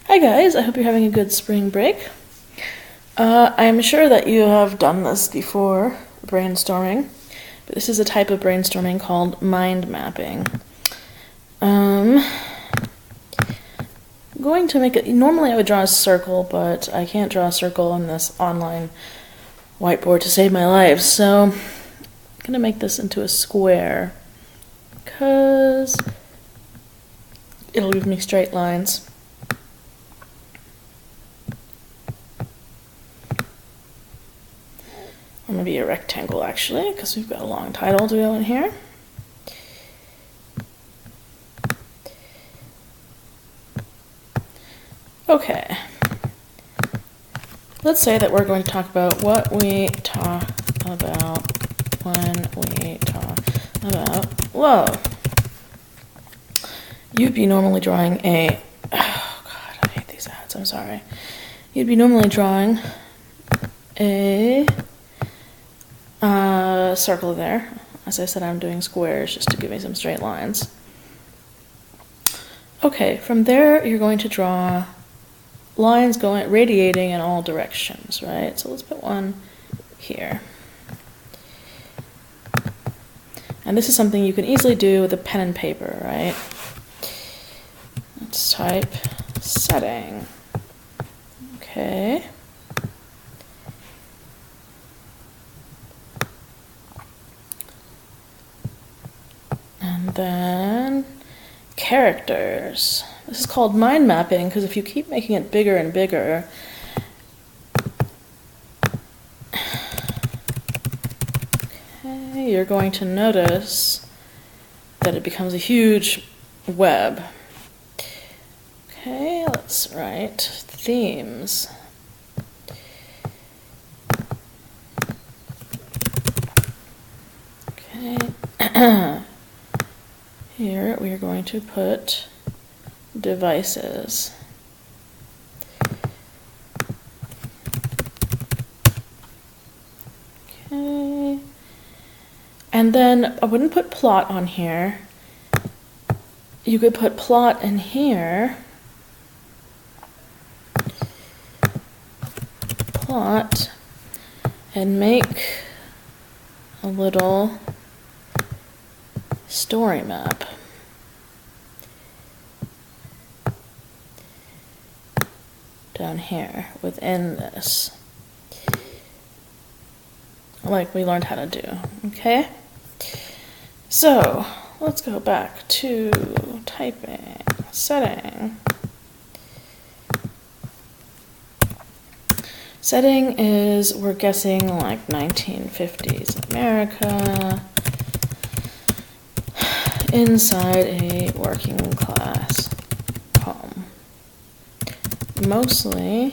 Hi guys, I hope you're having a good spring break. I'm sure that you have done this before, brainstorming, but this is a type of brainstorming called mind mapping. I'm going to make it, normally I would draw a circle, but I can't draw a circle on this online whiteboard to save my life, so I'm going to make this into a square, because it'll give me straight lines. Or maybe a rectangle, actually, because we've got a long title to go in here. Okay. Let's say that we're going to talk about what we talk about when we talk about love. You'd be normally drawing a... Oh, God, I hate these ads. I'm sorry. You'd be normally drawing a... circle there. As I said, I'm doing squares just to give me some straight lines. Okay, from there you're going to draw lines going radiating in all directions, right? So let's put one here. And this is something you can easily do with a pen and paper, right? Let's type setting. Okay. And then characters. This is called mind mapping because if you keep making it bigger and bigger, okay, you're going to notice that it becomes a huge web. Okay, let's write themes. Okay. Here we are going to put devices. Okay. And then I wouldn't put plot on here. You could put plot in here. Plot. And make a little story map. Down here within this, like we learned how to do. Okay, so let's go back to typing, setting. Setting is, we're guessing, like 1950s America, inside a working class home. Mostly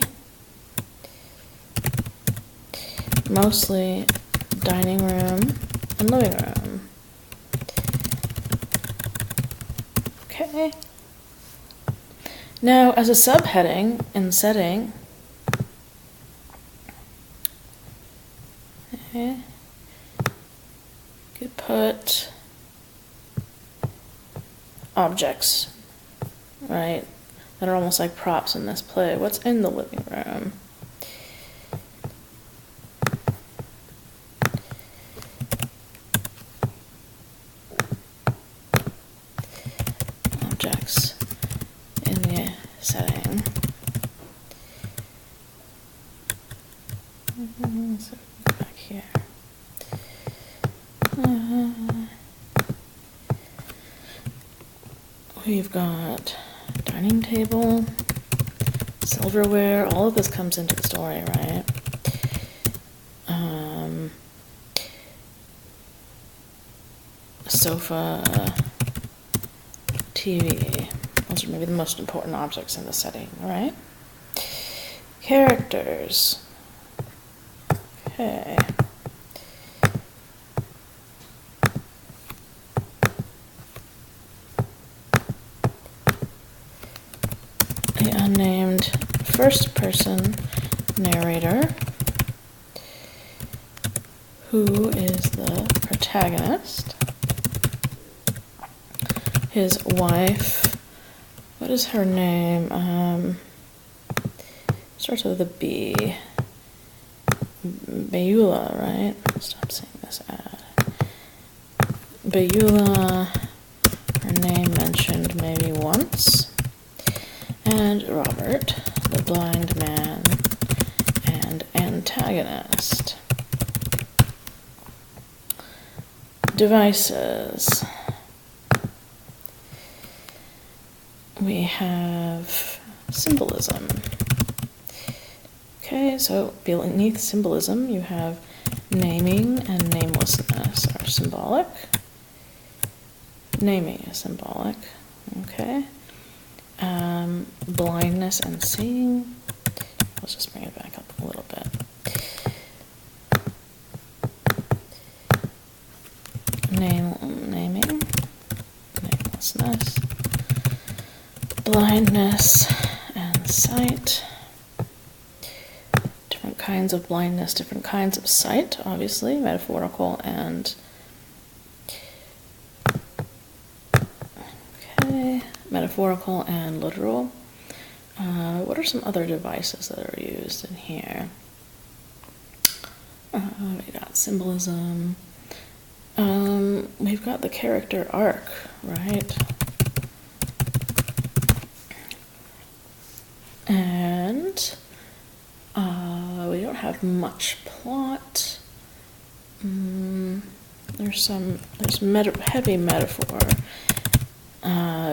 dining room and living room. Okay. Now, as a subheading in setting, okay, you could put objects, right, that are almost like props in this play. What's in the living room? Objects in the setting. So back here. We've got dining table, silverware, all of this comes into the story, right? Sofa, TV, those are maybe the most important objects in the setting, right? Characters. Okay. The unnamed first person narrator, who is the protagonist. His wife, what is her name? Starts with a B. Beulah, right? Stop saying this ad. Beulah, her name mentioned maybe once. And Robert, the blind man and antagonist. Devices. We have symbolism. Okay, so beneath symbolism you have naming and namelessness are symbolic. Naming is symbolic. Okay. Blindness and seeing. Let's just bring it back up a little bit. Naming, namelessness, blindness and sight. Different kinds of blindness, different kinds of sight, obviously, metaphorical and metaphorical and literal. What are some other devices that are used in here? We got symbolism. We've got the character arc, right? And we don't have much plot. There's heavy metaphor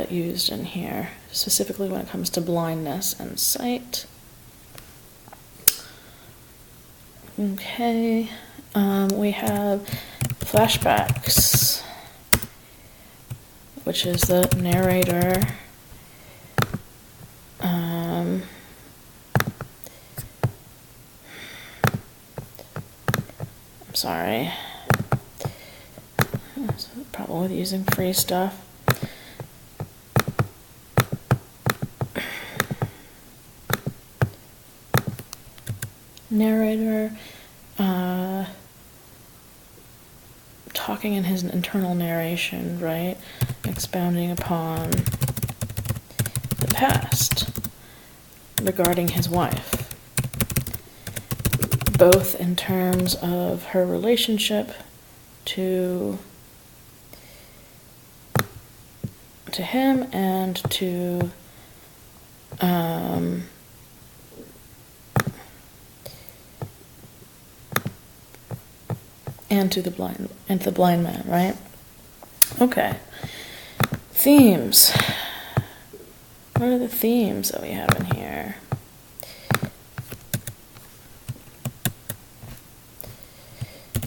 used in here, specifically when it comes to blindness and sight. Okay, we have flashbacks, which is the narrator I'm sorry, problem with using free stuff. Narrator talking in his internal narration, right? Expounding upon the past regarding his wife, both in terms of her relationship to him and to the blind man, right? Okay. Themes. What are the themes that we have in here?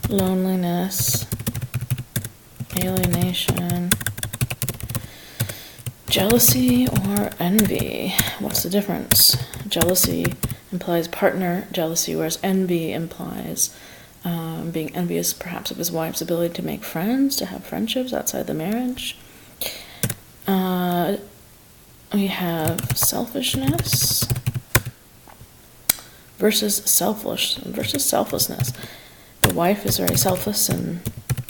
Loneliness, alienation, jealousy or envy. What's the difference? Jealousy implies partner jealousy, whereas envy implies being envious perhaps of his wife's ability to make friends, to have friendships outside the marriage. We have selfishness versus selflessness. The wife is very selfless in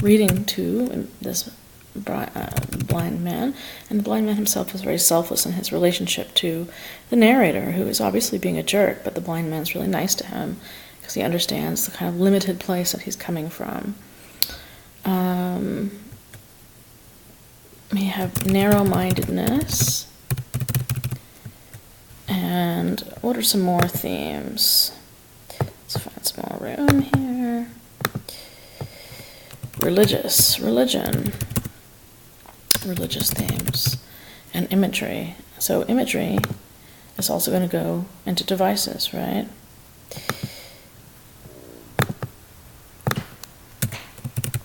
reading to this blind man, and the blind man himself is very selfless in his relationship to the narrator, who is obviously being a jerk, but the blind man's really nice to him because he understands the kind of limited place that he's coming from. We have narrow-mindedness. And what are some more themes? Let's find some more room here. Religious themes, and imagery. So imagery is also going to go into devices, right?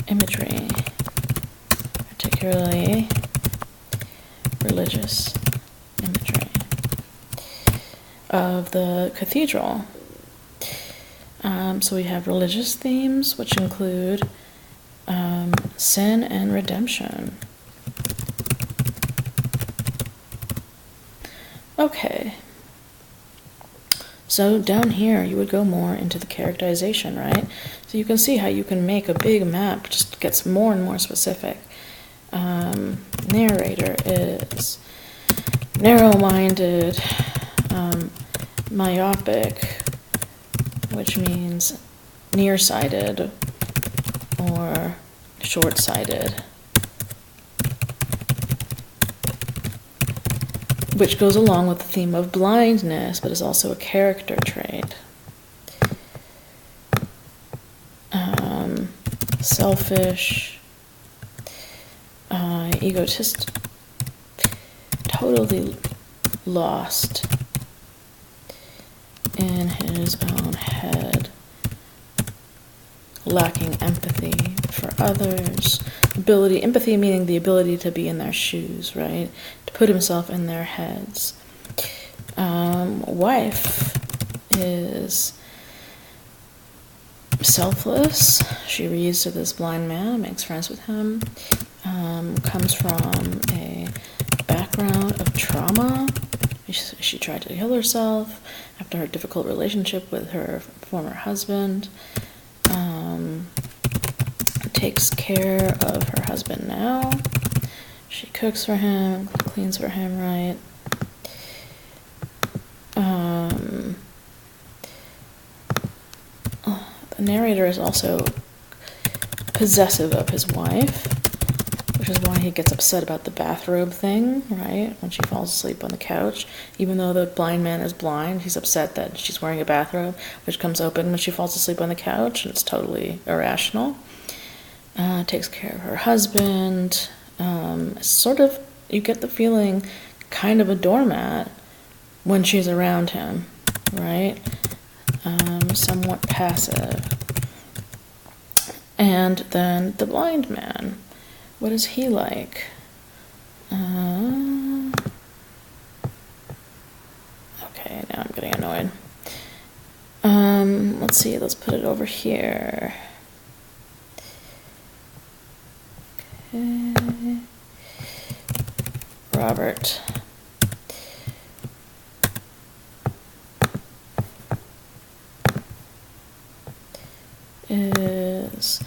Imagery, particularly religious imagery of the cathedral. So we have religious themes, which include sin and redemption. Okay. So down here, you would go more into the characterization, right? So you can see how you can make a big map, just gets more and more specific. Narrator is narrow-minded, myopic, which means nearsighted or short-sighted, which goes along with the theme of blindness, but is also a character trait. Selfish, egotist, totally lost in his own head, lacking empathy for others. Empathy meaning the ability to be in their shoes, right? To put himself in their heads. Wife is selfless. She reads to this blind man, makes friends with him, comes from a background of trauma. She tried to kill herself after her difficult relationship with her former husband. Takes care of her husband now. She cooks for him, cleans for him, right? The narrator is also possessive of his wife, which is why he gets upset about the bathrobe thing, right? When she falls asleep on the couch. Even though the blind man is blind, he's upset that she's wearing a bathrobe, which comes open when she falls asleep on the couch, and it's totally irrational. Takes care of her husband. Sort of, you get the feeling, kind of a doormat when she's around him, right? Somewhat passive. And then the blind man. What is he like? Okay, now I'm getting annoyed. Let's see, let's put it over here. Okay. Robert. Is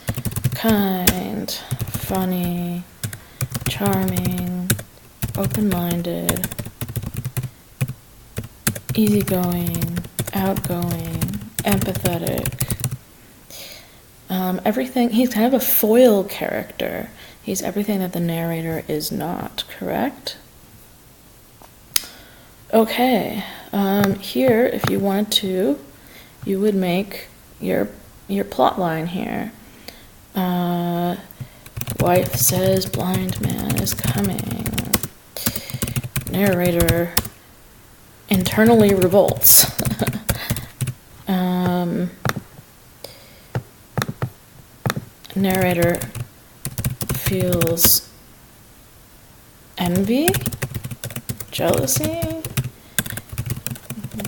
kind, funny, charming, open-minded, easygoing, outgoing, empathetic. Everything, he's kind of a foil character. He's everything that the narrator is not, correct? Okay, here, if you wanted to, you would make your plot line here. Wife says blind man is coming. Narrator internally revolts. Narrator feels envy, jealousy,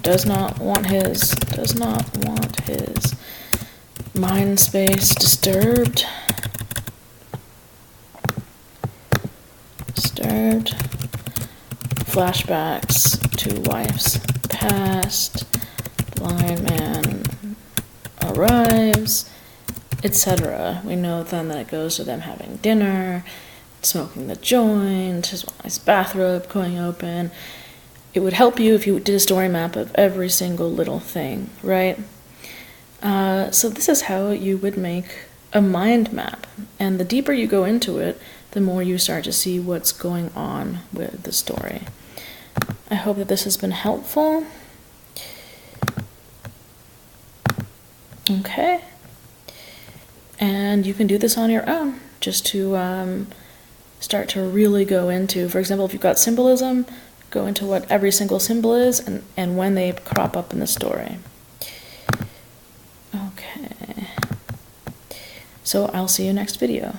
does not want his mind space disturbed. Flashbacks to wife's past. Blind man arrives, etc. We know then that it goes to them having dinner, smoking the joint, his bathrobe going open. It would help you if you did a story map of every single little thing, right? So this is how you would make a mind map. And the deeper you go into it, the more you start to see what's going on with the story. I hope that this has been helpful. Okay. And you can do this on your own, just to start to really go into, for example, if you've got symbolism, go into what every single symbol is and when they crop up in the story. Okay. So I'll see you next video.